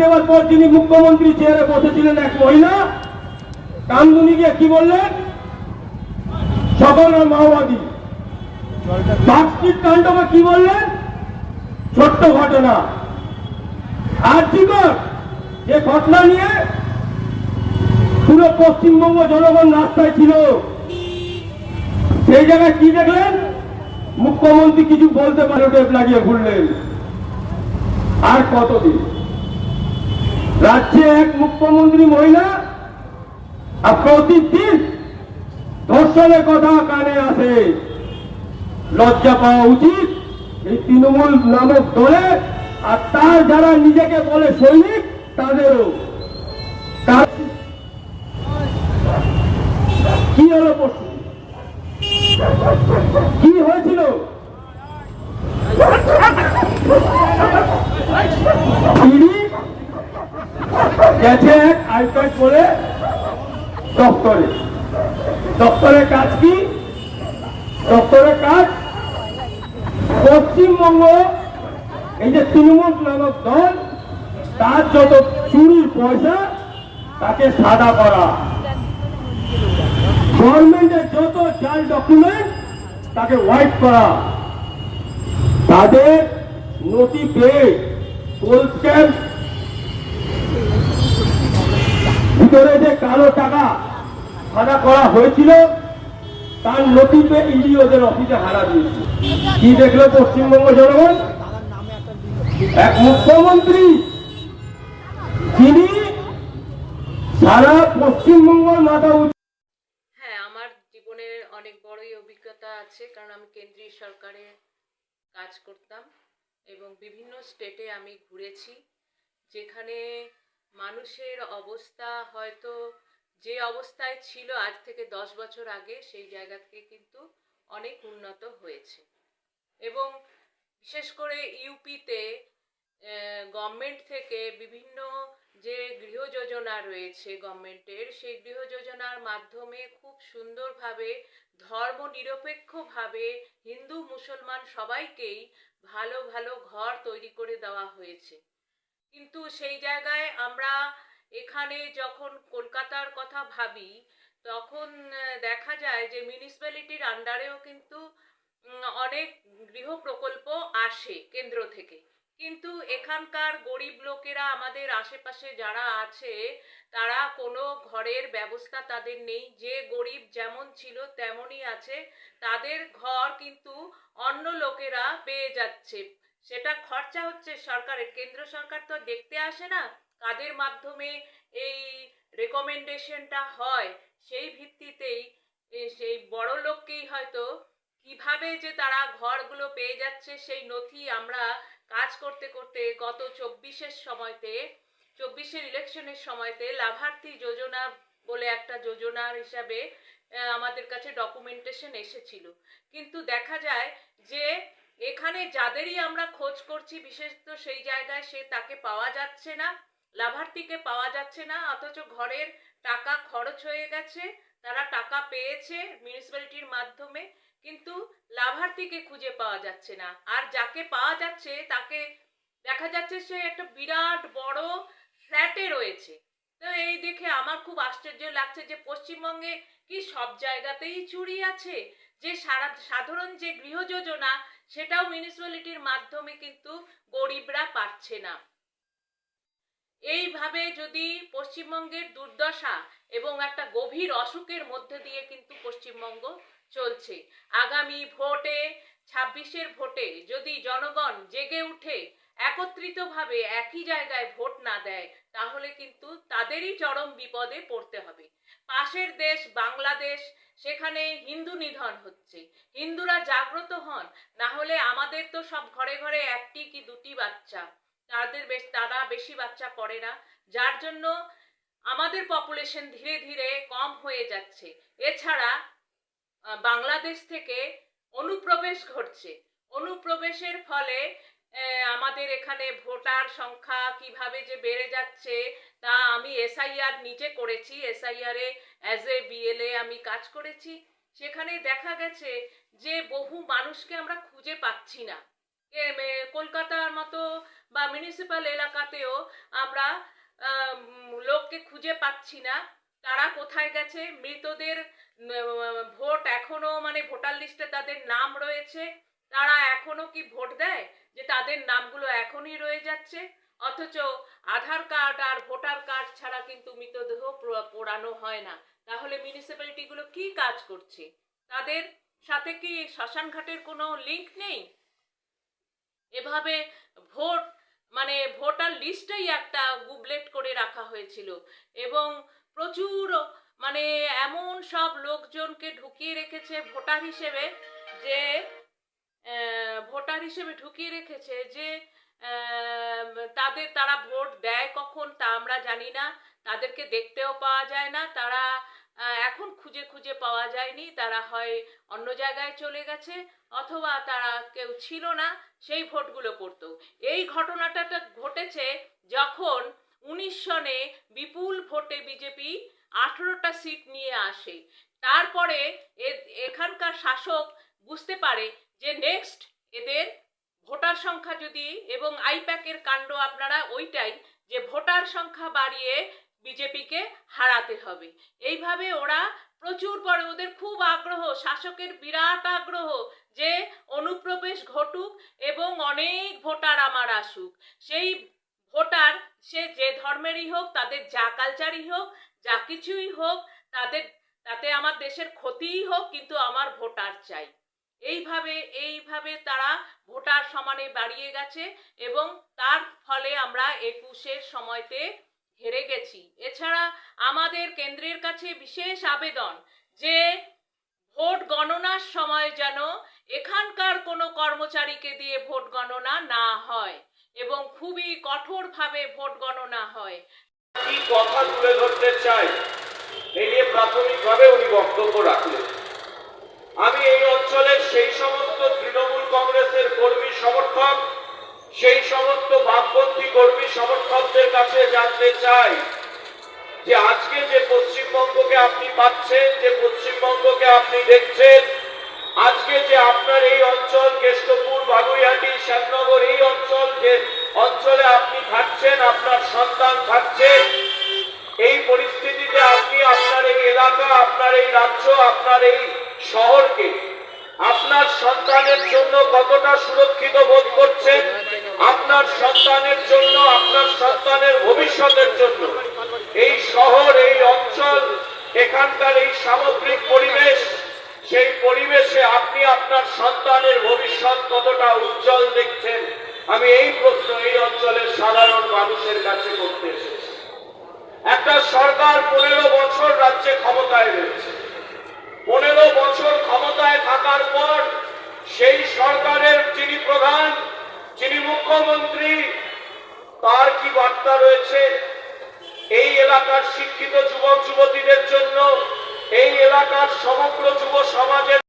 দেওয়ার পর যিনি মুখ্যমন্ত্রী চেয়ারে বসেছিলেন এক মহিলা কামদুনি গিয়ে কি বললেন, সকল মাওবাদী। পার্কস্ট্রিট কাণ্ডকে কি বললেন, ছোট্ট ঘটনা। আর্থিকর যে ঘটনা নিয়ে পুরো পশ্চিমবঙ্গ জনগণ রাস্তায় ছিল, সেই জায়গায় কি দেখলেন, মুখ্যমন্ত্রী কিছু বলতে পারে টেপ লাগিয়ে ঘুরলেন। আর কতদিন রাজ্যে এক মুখ্যমন্ত্রী মহিলা আর প্রতিদিন ধর্ষণের কথা কানে আসে। লজ্জা পাওয়া উচিত এই তৃণমূল নামক দলে, আর তার যারা নিজেকে বলে সৈনিক তাদেরও। কি হলো পরশু, কি হয়েছিল, গেছে এক আই কার্ড করে দপ্তরে। দপ্তরের কাজ কি, দপ্তরের কাজ পশ্চিমবঙ্গ এই যে তৃণমূল নামক দল, তার যত চুরির পয়সা তাকে সাদা করা, গভর্নমেন্টের যত জাল ডকুমেন্ট তাকে হোয়াইট করা, তাদের নথি পেয়ে পোল স্ট্যাম্প ভিতরে যে কালো টাকা সাদা করা হয়েছিল তার নথি পেয়ে ইডি ওদের অফিসে হারা দিয়েছে। কি দেখলো পশ্চিমবঙ্গ জনগণ, এক মুখ্যমন্ত্রী যিনি সারা পশ্চিমবঙ্গ মাথা উঁচু। হ্যাঁ, আমার জীবনে অনেক বড়ই অভিজ্ঞতা আছে, কারণ আমি কেন্দ্রীয় সরকারে কাজ করতাম এবং বিভিন্ন স্টেটে আমি ঘুরেছি, যেখানে মানুষের অবস্থা হয়তো যে অবস্থায় ছিল আজ থেকে 10 বছর আগে, সেই জায়গা থেকে কিন্তু অনেক উন্নত হয়েছে। এবং বিশেষ করে ইউপিতে গভর্নমেন্ট থেকে বিভিন্ন যে গৃহ যোজনা রয়েছে গভর্নমেন্টের, সেই গৃহ যোজনার মাধ্যমে খুব সুন্দরভাবে ধর্ম নিরপেক্ষভাবে হিন্দু মুসলমান সবাইকেই ভালো ভালো ঘর তৈরি করে দেওয়া হয়েছে। কিন্তু সেই জায়গায় আমরা এখানে যখন কলকাতার কথা ভাবি, তখন দেখা যায় যে মিউনিসিপ্যালিটির আন্ডারেও কিন্তু অনেক গৃহ প্রকল্প আসে কেন্দ্র থেকে, কিন্তু এখানকার গরিব লোকেরা, আমাদের আশেপাশে যারা আছে, তারা কোনো ঘরের ব্যবস্থা তাদের নেই। যে গরিব যেমন ছিল তেমনই আছে, তাদের ঘর কিন্তু অন্য লোকেরা পেয়ে যাচ্ছে। সেটা খরচা হচ্ছে সরকারের, কেন্দ্র সরকার তো দেখতে আসে না কাদের মাধ্যমে এই রেকমেন্ডেশনটা হয়, সেই ভিত্তিতেই সেই বড় লোককেই হয়তো কিভাবে যে তারা ঘরগুলো পেয়ে যাচ্ছে সেই নথি আমরা কাজ করতে করতে গত 24 ইলেকশনের সময়তে লাভার্থী যোজনা বলে একটা যোজনার হিসাবে আমাদের কাছে ডকুমেন্টেশন এসেছিল। কিন্তু দেখা যায় যে এখানে যাদেরই আমরা খোঁজ করছি, বিশেষত সেই জায়গায় তাকে পাওয়া যাচ্ছে না, লাভার্থীকে পাওয়া যাচ্ছে না, অথচ ঘরের টাকা খরচ হয়ে গেছে, তারা টাকা পেয়েছে মিউনিসিপ্যালিটির মাধ্যমে, কিন্তু লাভার্থীকে খুঁজে পাওয়া যাচ্ছে না। আর যাকে পাওয়া যাচ্ছে তাকে দেখা যাচ্ছে সে একটা বিরাট বড় ফ্ল্যাটে রয়েছে। তো এই দেখে আমার খুব আশ্চর্য লাগছে যে পশ্চিমবঙ্গে কি সব জায়গাতেই চুরি আছে, যে সাধারণ যে গৃহ যোজনা সেটাও মিউনিসিপ্যালিটির মাধ্যমে কিন্তু গরিবরা পাচ্ছে না। এইভাবে যদি পশ্চিমবঙ্গের দুর্দশা এবং একটা গভীর অসুখের মধ্যে দিয়ে কিন্তু পশ্চিমবঙ্গ চলছে। আগামী ভোটে 26-এর ভোটে যদি জনগণ জেগে উঠে একত্রিতভাবে একই জায়গায় ভোট না দেয়, তাহলে কিন্তু তাদেরই চরম বিপদে পড়তে হবে। পাশের দেশ বাংলাদেশ, সেখানে হিন্দু নিধন হচ্ছে, হিন্দুরা জাগ্রত হন, না হলে আমাদের তো সব ঘরে ঘরে একটি কি দুটি বাচ্চা, তারা বেশি বাচ্চা করে না, যার জন্য আমাদের পপুলেশন ধীরে ধীরে কম হয়ে যাচ্ছে। এছাড়া বাংলাদেশ থেকে অনুপ্রবেশ ঘটছে, অনুপ্রবেশের ফলে আমাদের এখানে ভোটার সংখ্যা কিভাবে যে বেড়ে যাচ্ছে তা আমি এসআইআর নিজে করেছি, এসআইআরে অ্যাজ এ বিএলএ আমি কাজ করেছি। সেখানে দেখা গেছে যে বহু মানুষকে আমরা খুঁজে পাচ্ছি না, কলকাতার মতো বা মিউনিসিপ্যাল এলাকাতেও আমরা লোককে খুঁজে পাচ্ছি না, তারা কোথায় গেছে। মৃতদের ভোট এখনো মানে ভোটার লিস্টে তাদের নাম রয়েছে, তারা এখনো কি ভোট দেয়, যে তাদের নামগুলো এখনই রয়ে যাচ্ছে। অথচ আধার কার্ড আর ভোটার কার্ড ছাড়া কিন্তু মৃতদেহ পোড়ানো হয় না। তাহলে মিউনিসিপ্যালিটিগুলো কি কাজ করছে? তাদের সাথে কি শ্মশান ঘাটের কোনো লিঙ্ক নেই? এভাবে ভোট মানে ভোটার লিস্টেই একটা গুবলেট করে রাখা হয়েছিল এবং প্রচুর মানে এমন সব লোকজনকে ঢুকিয়ে রেখেছে ভোটার হিসেবে, যে তারা ভোট দেয় কখন তা আমরা জানি না, তাদেরকে দেখতেও পাওয়া যায় না, তারা এখন খুঁজে খুঁজে পাওয়া যায়নি, তারা হয় অন্য জায়গায় চলে গেছে অথবা তারা কেউ ছিল না সেই ভোটগুলো পড়তো। এই ঘটনাটা ঘটেছে যখন 19 সনে বিপুল ভোটে বিজেপি 18টা সিট নিয়ে আসে। তারপরে এখানকার শাসক বুঝতে পারে যে নেক্সট এদের ভোটার সংখ্যা যদি, এবং আইপ্যাকের কাণ্ড আপনারা ওইটাই, যে ভোটার সংখ্যা বাড়িয়ে বিজেপিকে হারাতে হবে। এইভাবে ওরা প্রচুর পরে ওদের খুব আগ্রহ, শাসকের বিরাট আগ্রহ যে অনুপ্রবেশ ঘটুক এবং অনেক ভোটার আমার আসুক। সেই ভোটার সে যে ধর্মেরই হোক, তাদের যা কালচারই হোক, যা কিছুই হোক, তাতে আমার দেশের ক্ষতিই হোক, কিন্তু আমার ভোটার চাই। এইভাবে তারা ভোটার সমানে বাড়িয়ে গেছে এবং তার ফলে আমরা 21-এর সময়তে হেরে গেছি। এছাড়া আমাদের কেন্দ্রের কাছে বিশেষ আবেদন যে ভোট গণনার সময় যেন এখানকার কোনো কর্মচারীকে দিয়ে ভোট গণনা না হয় এবং খুবই কঠোরভাবে ভোট গণনা হয়। কি কথা তুলে ধরতে চাই এই নিয়ে প্রাথমিকভাবে উনি বক্তব্য রাখলেন। আমি এই অঞ্চলের সেই সমস্ত তৃণমূল কংগ্রেসের কর্মী সমর্থক, সেই সমস্ত বামপন্থী কর্মী সমর্থকদের কাছে জানতে চাই যে আজকে যে পশ্চিমবঙ্গকে আপনি পাচ্ছেন, যে পশ্চিমবঙ্গকে আপনি দেখছেন, আজকে যে আপনার এই অঞ্চল কেষ্টপুর, বাগুইহাটি, শ্যামনগর, এই অঞ্চল যে অঞ্চলে আপনি থাকছেন, আপনার সন্তান থাকছেন, এই পরিস্থিতিতে আপনি আপনার এই এলাকা, আপনার এই রাজ্য, আপনার এই শহরকে আপনার সন্তানের জন্য কতটা সুরক্ষিত বোধ করছেন, আপনার সন্তানের জন্য, আপনার সন্তানের ভবিষ্যতের জন্য এই শহর, এই অঞ্চল, এখানকার এই সামগ্রিক পরিবেশ, সেই পরিবেশে আপনি আপনার সন্তানের ভবিষ্যৎ কতটা উজ্জ্বল দেখছেন, আমি এই প্রশ্ন এই অঞ্চলের সাধারণ মানুষের কাছে করতে এসেছি। একটা সরকার 15 বছর রাজ্যে ক্ষমতায় রয়েছে। 15 বছর ক্ষমতায় থাকার পর সেই সরকারের যিনি প্রধান, যিনি মুখ্যমন্ত্রী, তার কি বার্তা রয়েছে এই এলাকার শিক্ষিত যুবক যুবতীদের জন্য, এই এলাকার সমগ্র যুব সমাজের